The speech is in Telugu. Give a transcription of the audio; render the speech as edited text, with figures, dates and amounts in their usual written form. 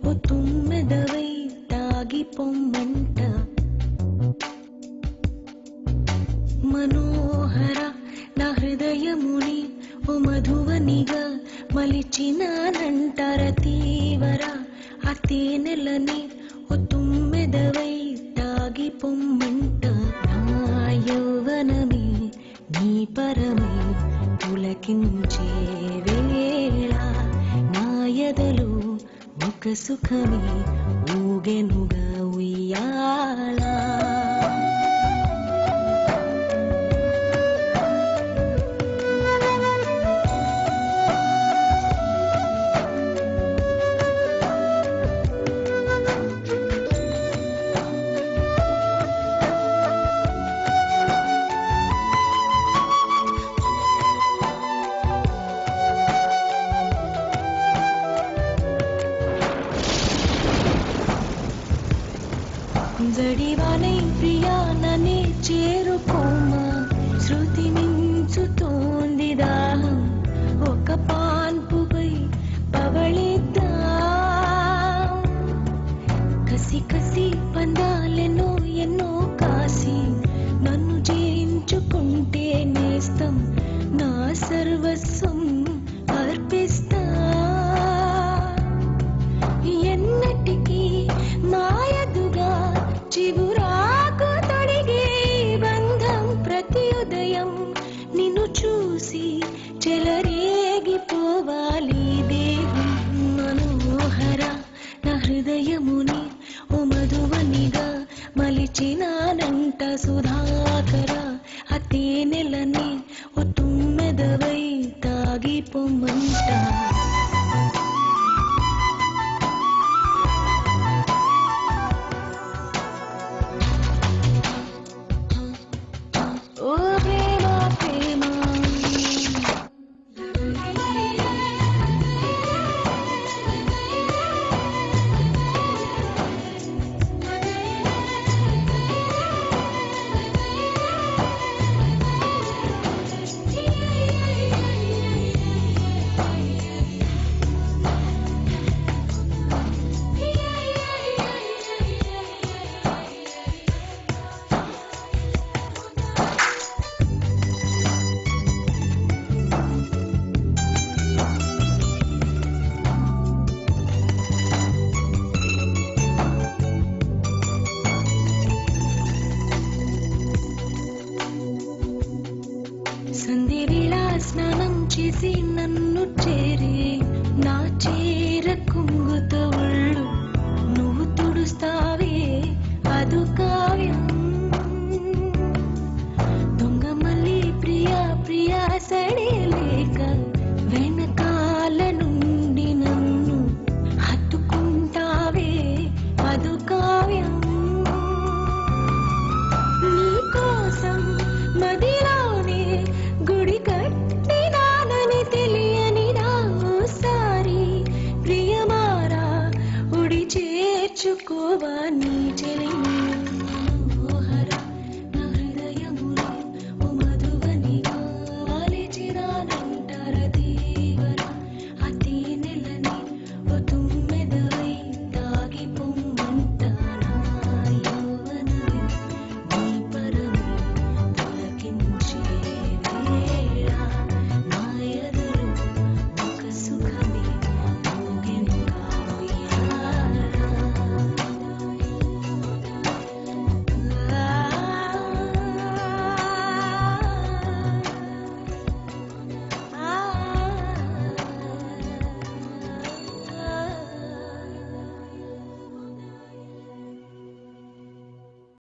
ఓ తుమ్మెదవై తాగిపొమ్మంట మనోహర నా హృదయముని ఓ మధువనిగా మలిచినానంటార తీవర ఆ తేనెలని ఓ తుమ్మెదవై తాగిపొమ్మంట నా యౌవనమే నీ పరమే పులకించే వేళ నా ఎదలో ఒక సుఖమే ఊగెనుగా ఉయ్యాల జడివానై ప్రియా నన్నే చేరుకోమా శృతి మించుతోంది దాహం ఒక పాన్పుపై పవళిద్దా కసి కసి పందాలెన్నో ఎన్నో కాసి నన్ను జయించుకుంటే నేస్తం నా సర్వస్వం అర్పిస్తా ఎన్నటికీ మాయదుగా చిగురాకు తొడిగే బంధం ప్రతి ఉదయం నిన్ను చూసి చెలరేగిపోవాలి దేహం మనోహర నా హృదయముని ఓ మధువనిగా మలిచినానంట సుధాకర ఆ తేనెలని ఓ తుమ్మెదవై తాగిపొమ్మంట సంధ్యవేళ స్నానం చేసి నన్ను చేరి నా చీర కుంగుతో ఒళ్ళు నువ్వు తుడుస్తావే అదు కావ్యం దొంగ మళ్ళీ ప్రియా ప్రియా సడేలేక వెనకాల నుండి నన్ను హత్తుకుంటావే అదు కావ్యం నీకోసం మదిలోనే గుడి కట్టినానని తెలియని నాసారి ప్రియమారా ఉడి చేర్చుకోవా నీ చెలిని